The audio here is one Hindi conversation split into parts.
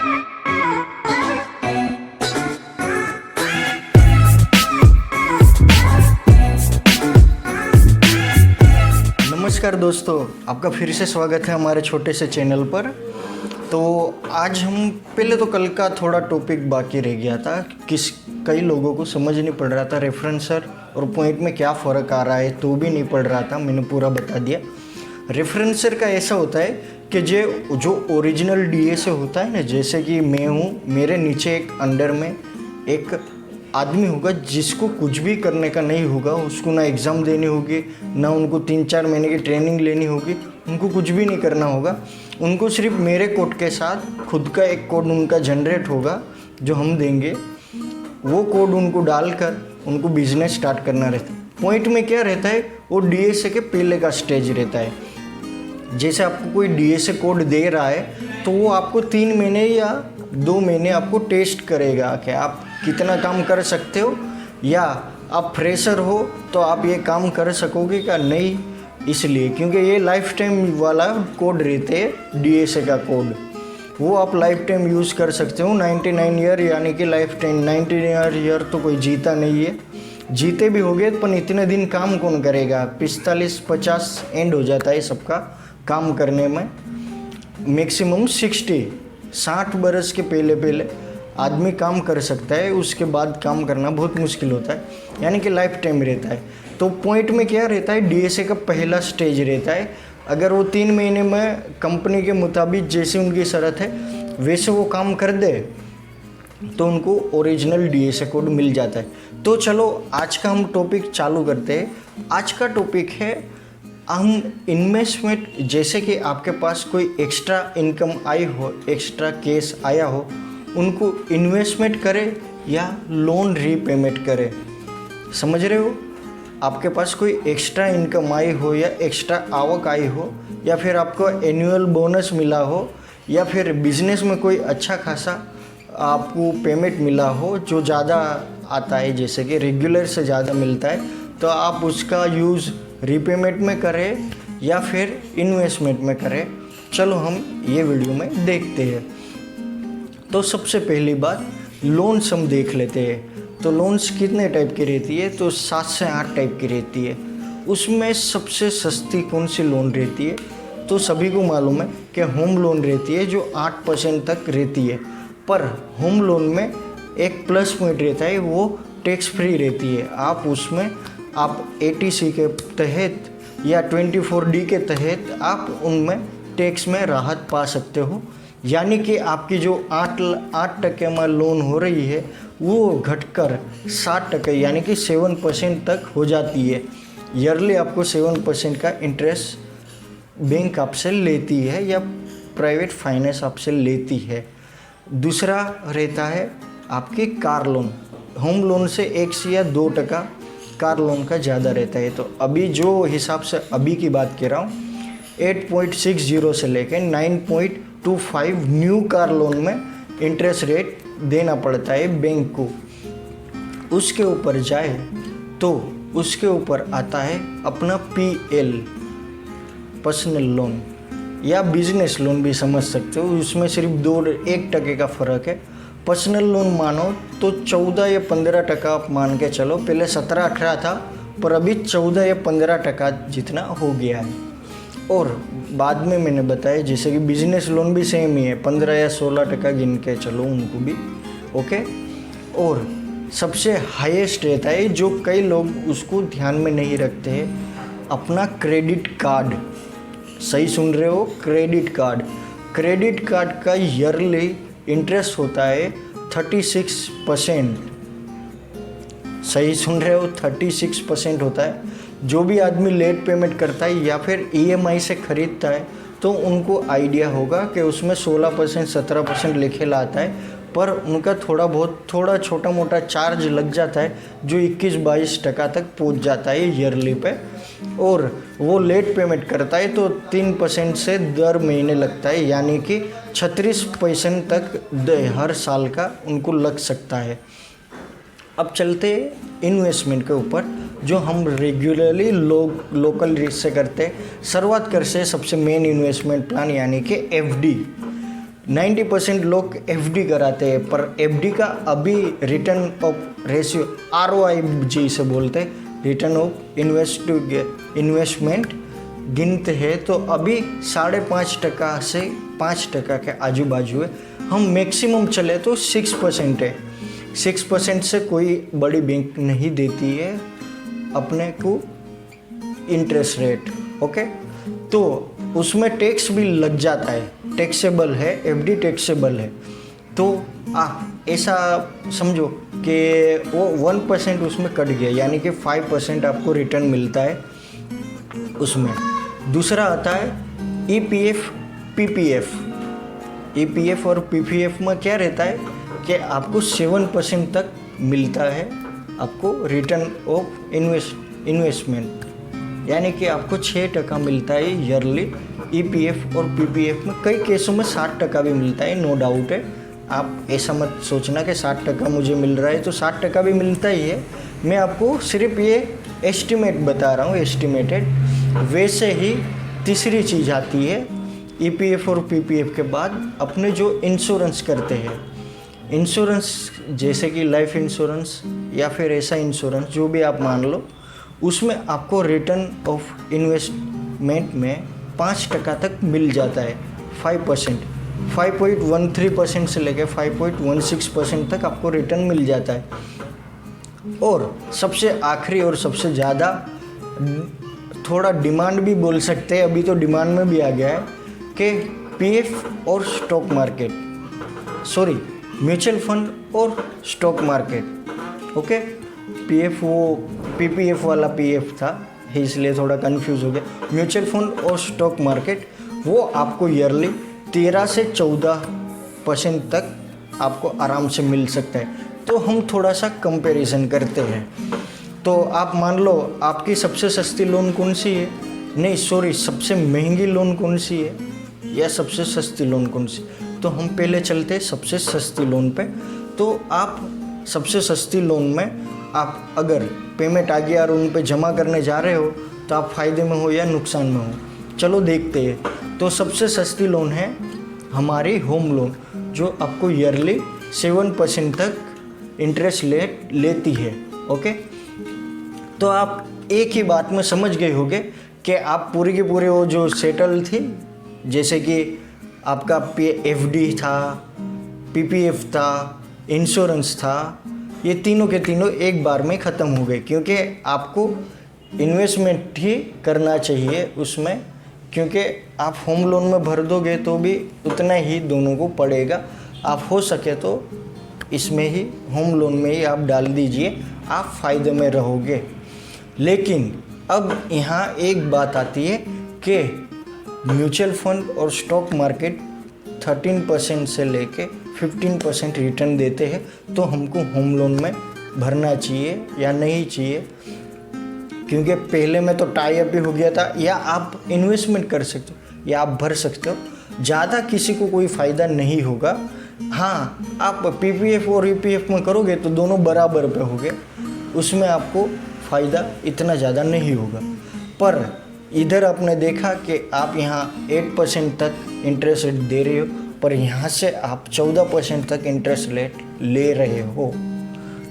नमस्कार दोस्तों, आपका फिर से स्वागत है हमारे छोटे से चैनल पर। तो आज हम पहले तो कल का थोड़ा टॉपिक बाकी रह गया था। कई लोगों को समझ नहीं पड़ रहा था रेफरेंसर और पॉइंट में क्या फ़र्क आ रहा है, तो भी नहीं पड़ रहा था। मैंने पूरा बता दिया। रेफरेंसर का ऐसा होता है कि जो ओरिजिनल डीए से होता है ना, जैसे कि मैं हूँ, मेरे नीचे एक अंडर में एक आदमी होगा जिसको कुछ भी करने का नहीं होगा। उसको ना एग्ज़ाम देनी होगी, ना उनको 3-4 महीने की ट्रेनिंग लेनी होगी, उनको कुछ भी नहीं करना होगा। उनको सिर्फ मेरे कोड के साथ खुद का एक कोड उनका जनरेट होगा जो हम देंगे। वो कोड उनको डालकर उनको बिजनेस स्टार्ट करना रहता है। पॉइंट में क्या रहता है, वो डीएसए के पहले का स्टेज रहता है। जैसे आपको कोई डीएसए कोड दे रहा है तो वो आपको 3 महीने या 2 महीने आपको टेस्ट करेगा कि आप कितना काम कर सकते हो, या आप फ्रेशर हो तो आप ये काम कर सकोगे क्या नहीं। इसलिए क्योंकि ये लाइफ टाइम वाला कोड रहते हैं, डीएसए का कोड वो आप लाइफ टाइम यूज़ कर सकते हो। 99 ईयर यानी कि लाइफ टाइम। 99 ईयर तो कोई जीता नहीं है, जीते भी हो गए पर इतने दिन काम कौन करेगा। 45-50 एंड हो जाता है सबका काम करने में। मैक्सिमम 60 बरस के पहले आदमी काम कर सकता है, उसके बाद काम करना बहुत मुश्किल होता है, यानी कि लाइफ टाइम रहता है। तो पॉइंट में क्या रहता है, डीएसए का पहला स्टेज रहता है। अगर वो 3 महीने में कंपनी के मुताबिक जैसे उनकी शर्त है वैसे वो काम कर दे तो उनको ओरिजिनल डीएसए कोड मिल जाता है। तो चलो आज का हम टॉपिक चालू करते हैं। आज का टॉपिक है हम इन्वेस्टमेंट। जैसे कि आपके पास कोई एक्स्ट्रा इनकम आई हो, एक्स्ट्रा कैश आया हो, उनको इन्वेस्टमेंट करें या लोन रीपेमेंट करें। समझ रहे हो, आपके पास कोई एक्स्ट्रा इनकम आई हो या एक्स्ट्रा आवक आई हो, या फिर आपको एनुअल बोनस मिला हो, या फिर बिजनेस में कोई अच्छा खासा आपको पेमेंट मिला हो जो ज़्यादा आता है, जैसे कि रेगुलर से ज़्यादा मिलता है, तो आप उसका यूज़ रीपेमेंट में करें या फिर इन्वेस्टमेंट में करें। चलो हम ये वीडियो में देखते हैं। तो सबसे पहली बात लोन्स हम देख लेते हैं। तो लोन्स कितने टाइप की रहती है, तो 7 से 8 टाइप की रहती है। उसमें सबसे सस्ती कौन सी लोन रहती है, तो सभी को मालूम है कि होम लोन रहती है जो 8% तक रहती है। पर होम लोन में एक प्लस पॉइंट रहता है, वो टैक्स फ्री रहती है। आप उसमें आप ATC के तहत या 24D के तहत आप उनमें टैक्स में राहत पा सकते हो। यानी कि आपकी जो 8% में लोन हो रही है वो घटकर 60% यानी कि 7% तक हो जाती है। ईयरली आपको 7% का इंटरेस्ट बैंक आपसे लेती है या प्राइवेट फाइनेंस आपसे लेती है। दूसरा रहता है आपकी कार लोन। होम लोन से 1 या 2% कार लोन का ज़्यादा रहता है। तो अभी जो हिसाब से अभी की बात कर रहा हूँ, 8.60 से लेकर 9.25 न्यू कार लोन में इंटरेस्ट रेट देना पड़ता है बैंक को। उसके ऊपर जाए तो उसके ऊपर आता है अपना PL पर्सनल लोन या बिजनेस लोन भी समझ सकते हो। उसमें सिर्फ 1% का फ़र्क है। पर्सनल लोन मानो तो 14 या 15% आप मान के चलो। पहले 17-18 था पर अभी 14 या 15% जितना हो गया है। और बाद में मैंने बताया जैसे कि बिजनेस लोन भी सेम ही है, 15 या 16% गिन के चलो उनको भी, ओके। और सबसे हाईएस्ट रहता है जो कई लोग उसको ध्यान में नहीं रखते हैं, अपना क्रेडिट कार्ड। सही सुन रहे हो, क्रेडिट कार्ड। क्रेडिट कार्ड का ईयरली इंटरेस्ट होता है 36%। सही सुन रहे हो, 36% होता है। जो भी आदमी लेट पेमेंट करता है या फिर EMI से ख़रीदता है तो उनको आइडिया होगा कि उसमें 16% 17% लिखे लाता है, पर उनका थोड़ा छोटा मोटा चार्ज लग जाता है जो 21-22% तक पहुंच जाता है ईयरली पे। और वो लेट पेमेंट करता है तो 3% से दर महीने लगता है, यानी कि 36% तक हर साल का उनको लग सकता है। अब चलते इन्वेस्टमेंट के ऊपर, जो हम रेगुलरली लोकल रिस्क से करते हैं। शुरुआत करते हैं सबसे मेन इन्वेस्टमेंट प्लान यानी कि FD। 90% लोग एफडी कराते हैं, पर एफडी का अभी रिटर्न ऑफ रेशियो आरओआई जिसे बोलते हैं, रिटर्न ऑफ इन्वेस्टमेंट गिनते हैं तो अभी 5.5% से 5% के आजू बाजू है। हम मैक्सिमम चले तो 6% है। 6% से कोई बड़ी बैंक नहीं देती है अपने को इंटरेस्ट रेट। ओके, तो उसमें टैक्स भी लग जाता है, टैक्सेबल है, एफडी टैक्सेबल है। तो आप ऐसा समझो कि वो 1% उसमें कट गया, यानी कि 5% आपको रिटर्न मिलता है उसमें। दूसरा आता है ईपीएफ, पीपीएफ। ईपीएफ और पीपीएफ में क्या रहता है कि आपको 7% तक मिलता है आपको रिटर्न ऑफ इन्वेस्टमेंट, यानी कि आपको 6% मिलता है ईयरली। ईपीएफ और पीपीएफ में कई केसों में 60% भी मिलता है, नो डाउट है। आप ऐसा मत सोचना कि 60% मुझे मिल रहा है तो 60% भी मिलता ही है। मैं आपको सिर्फ ये एस्टिमेट बता रहा हूँ, एस्टिमेटेड। वैसे ही तीसरी चीज़ आती है ईपीएफ और पीपीएफ के बाद अपने जो इंश्योरेंस करते हैं, इंश्योरेंस जैसे कि लाइफ इंश्योरेंस या फिर ऐसा इंश्योरेंस जो भी आप मान लो, उसमें आपको रिटर्न ऑफ इन्वेस्टमेंट में 5% तक मिल जाता है। 5%, 5.13% से लेकर 5.16% तक आपको रिटर्न मिल जाता है। और सबसे आखिरी और सबसे ज़्यादा थोड़ा डिमांड भी बोल सकते हैं, अभी तो डिमांड में भी आ गया है कि पीएफ और stock market, sorry mutual fund और स्टॉक मार्केट। ओके, पीएफ वो पीपीएफ वाला पीएफ था इसलिए थोड़ा कंफ्यूज हो गया। म्यूचुअल फंड और स्टॉक मार्केट वो आपको ईयरली 13 से 14% तक आपको आराम से मिल सकता है। तो हम थोड़ा सा कंपैरिजन करते हैं। तो आप मान लो आपकी सबसे सस्ती लोन कौन सी है, नहीं सॉरी सबसे महंगी लोन कौन सी है या सबसे सस्ती लोन कौन सी। तो हम पहले चलते हैं सबसे सस्ती लोन पे। तो आप सबसे सस्ती लोन में आप अगर पेमेंट आ गया और उन पे जमा करने जा रहे हो तो आप फ़ायदे में हो या नुकसान में हो, चलो देखते हैं। तो सबसे सस्ती लोन है हमारी होम लोन, जो आपको ईयरली 7% तक इंटरेस्ट लेती है। ओके, तो आप एक ही बात में समझ गए होंगे कि आप पूरी की पूरी वो जो सेटल थी, जैसे कि आपका एफडी था, पीपीएफ था, इंश्योरेंस था, ये तीनों के तीनों एक बार में ख़त्म हो गए, क्योंकि आपको इन्वेस्टमेंट ही करना चाहिए उसमें, क्योंकि आप होम लोन में भर दोगे तो भी उतना ही दोनों को पड़ेगा। आप हो सके तो इसमें ही होम लोन में ही आप डाल दीजिए, आप फ़ायदे में रहोगे। लेकिन अब यहाँ एक बात आती है कि म्यूचुअल फंड और स्टॉक मार्केट 13% से लेके 15% रिटर्न देते हैं, तो हमको होम लोन में भरना चाहिए या नहीं चाहिए? क्योंकि पहले में तो टाई अप ही हो गया था, या आप इन्वेस्टमेंट कर सकते हो या आप भर सकते हो, ज़्यादा किसी को कोई फ़ायदा नहीं होगा। हाँ, आप पीपीएफ और ईपीएफ में करोगे तो दोनों बराबर पे होंगे, उसमें आपको फ़ायदा इतना ज़्यादा नहीं होगा। पर इधर आपने देखा कि आप यहाँ 8% तक इंटरेस्ट रेट दे रहे हो, पर यहाँ से आप 14% तक इंटरेस्ट रेट ले रहे हो।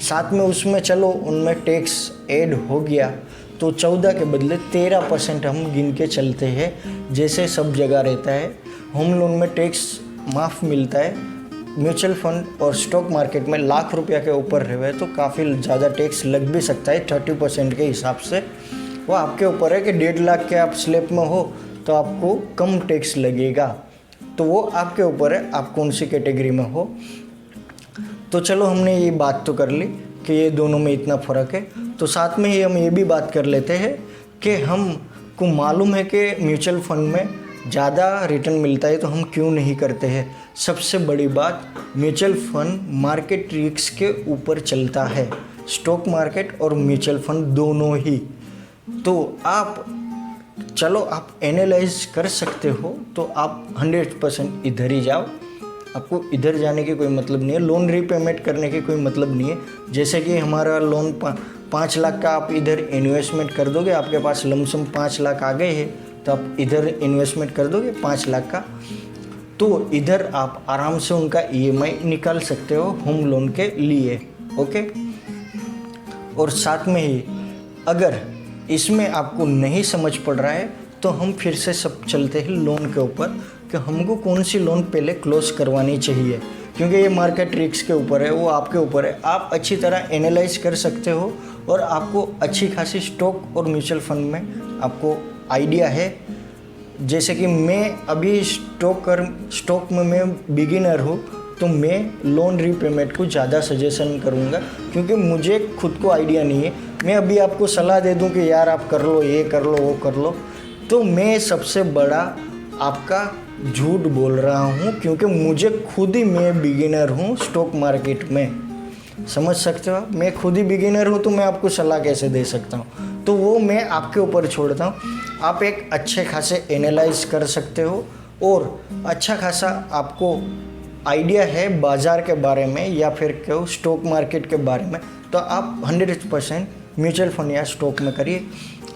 साथ में उसमें चलो उनमें टैक्स ऐड हो गया तो 14 के बदले 13% हम गिन के चलते हैं, जैसे सब जगह रहता है। होम लोन में टैक्स माफ़ मिलता है, म्यूचुअल फंड और स्टॉक मार्केट में लाख रुपया के ऊपर रहे तो काफ़ी ज़्यादा टैक्स लग भी सकता है 30% के हिसाब से। वो आपके ऊपर है कि 1.5 लाख के आप स्लैब में हो तो आपको कम टैक्स लगेगा, तो वो आपके ऊपर है आप कौन सी कैटेगरी में हो। तो चलो हमने ये बात तो कर ली कि ये दोनों में इतना फ़र्क है, तो साथ में ही हम ये भी बात कर लेते हैं कि हमको मालूम है कि म्यूचुअल फंड में ज़्यादा रिटर्न मिलता है तो हम क्यों नहीं करते हैं। सबसे बड़ी बात, म्यूचुअल फंड मार्केट रिस्क के ऊपर चलता है, स्टॉक मार्केट और म्यूचुअल फंड दोनों ही। तो आप चलो आप एनालाइज कर सकते हो तो आप 100% इधर ही जाओ, आपको इधर जाने की कोई मतलब नहीं है, लोन रीपेमेंट करने की कोई मतलब नहीं है। जैसे कि हमारा लोन 5 लाख का आप इधर इन्वेस्टमेंट कर दोगे, आपके पास लमसम 5 लाख आ गए हैं तो आप इधर इन्वेस्टमेंट कर दोगे 5 लाख का, तो इधर आप आराम से उनका EMI निकाल सकते हो होम लोन के लिए। ओके, और साथ में ही अगर इसमें आपको नहीं समझ पड़ रहा है तो हम फिर से सब चलते हैं लोन के ऊपर कि हमको कौन सी लोन पहले क्लोज करवानी चाहिए, क्योंकि ये मार्केट रिस्क के ऊपर है, वो आपके ऊपर है। आप अच्छी तरह एनालाइज कर सकते हो और आपको अच्छी खासी स्टॉक और म्यूचुअल फंड में आपको आइडिया है। जैसे कि मैं अभी स्टॉक में मैं बिगिनर हूँ, तो मैं लोन रीपेमेंट को ज़्यादा सजेशन करूँगा, क्योंकि मुझे खुद को आइडिया नहीं है। मैं अभी आपको सलाह दे दूँ कि यार आप कर लो, ये कर लो, वो कर लो, तो मैं सबसे बड़ा आपका झूठ बोल रहा हूँ, क्योंकि मुझे खुद ही मैं बिगिनर हूँ स्टॉक मार्केट में। समझ सकते हो, मैं खुद ही बिगिनर हूँ तो मैं आपको सलाह कैसे दे सकता हूँ, तो वो मैं आपके ऊपर छोड़ता हूँ। आप एक अच्छे खासे एनालाइज कर सकते हो और अच्छा खासा आपको आइडिया है बाज़ार के बारे में या फिर क्यों स्टॉक मार्केट के बारे में, तो आप 100% म्यूचुअल फंड या स्टॉक में करिए।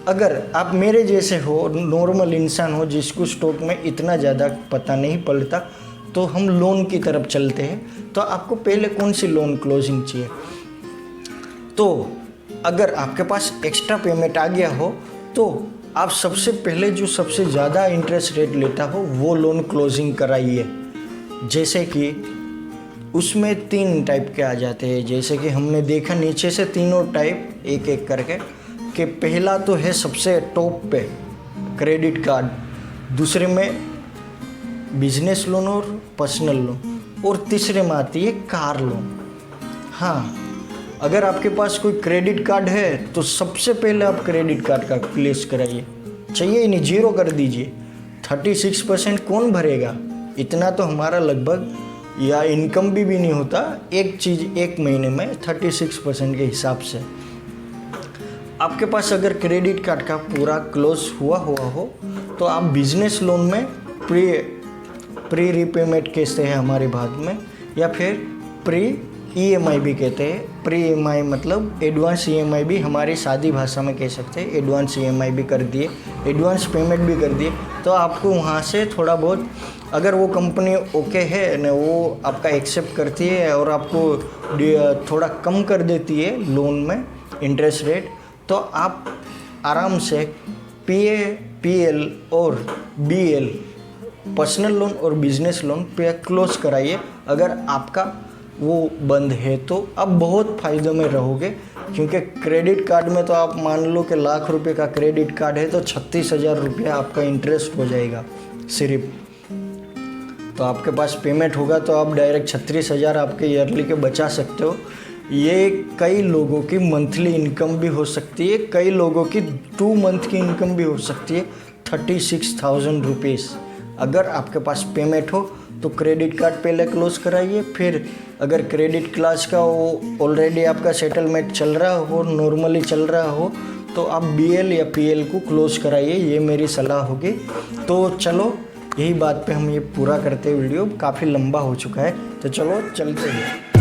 अगर आप मेरे जैसे हो, नॉर्मल इंसान हो जिसको स्टॉक में इतना ज़्यादा पता नहीं पड़ता, तो हम लोन की तरफ चलते हैं। तो आपको पहले कौन सी लोन क्लोजिंग चाहिए, तो अगर आपके पास एक्स्ट्रा पेमेंट आ गया हो तो आप सबसे पहले जो सबसे ज़्यादा इंटरेस्ट रेट लेता हो वो लोन क्लोजिंग कराइए। जैसे कि उसमें 3 टाइप के आ जाते हैं, जैसे कि हमने देखा नीचे से तीनों टाइप एक एक करके, कि पहला तो है सबसे टॉप पे क्रेडिट कार्ड, दूसरे में बिजनेस लोन और पर्सनल लोन, और तीसरे में आती है कार लोन। हाँ, अगर आपके पास कोई क्रेडिट कार्ड है तो सबसे पहले आप क्रेडिट कार्ड का प्लेस कराइए, चाहिए ही नहीं, 0 कर दीजिए। 36% कौन भरेगा, इतना तो हमारा लगभग या इनकम भी नहीं होता एक चीज़ एक महीने में 36% के हिसाब से। आपके पास अगर क्रेडिट कार्ड का पूरा क्लोज हुआ हो तो आप बिजनेस लोन में प्री रीपेमेंट कहते हैं हमारी भाषा में, या फिर प्री EMI भी कहते हैं। प्री EMI मतलब एडवांस EMI भी हमारी सादी भाषा में कह सकते हैं। एडवांस EMI भी कर दिए, एडवांस पेमेंट भी कर दिए, तो आपको वहाँ से थोड़ा बहुत, अगर वो कंपनी ओके है ना, वो आपका एक्सेप्ट करती है और आपको थोड़ा कम कर देती है लोन में इंटरेस्ट रेट, तो आप आराम से PL और BL पर्सनल लोन और बिजनेस लोन पे क्लोज कराइए। अगर आपका वो बंद है तो आप बहुत फ़ायदे में रहोगे, क्योंकि क्रेडिट कार्ड में तो आप मान लो कि लाख रुपए का क्रेडिट कार्ड है तो 36,000 रुपया आपका इंटरेस्ट हो जाएगा सिर्फ। तो आपके पास पेमेंट होगा तो आप डायरेक्ट 36,000 आपके ईयरली के बचा सकते हो। ये कई लोगों की मंथली इनकम भी हो सकती है, कई लोगों की 2 मंथ की इनकम भी हो सकती है, 36,000 रुपीज़। अगर आपके पास पेमेंट हो तो क्रेडिट कार्ड पहले क्लोज कराइए, फिर अगर क्रेडिट क्लास का वो ऑलरेडी आपका सेटलमेंट चल रहा हो, नॉर्मली चल रहा हो, तो आप BL या PL को क्लोज कराइए, ये मेरी सलाह होगी। तो चलो यही बात पे हम ये पूरा करते हैं, वीडियो काफ़ी लंबा हो चुका है, तो चलो चलते हैं।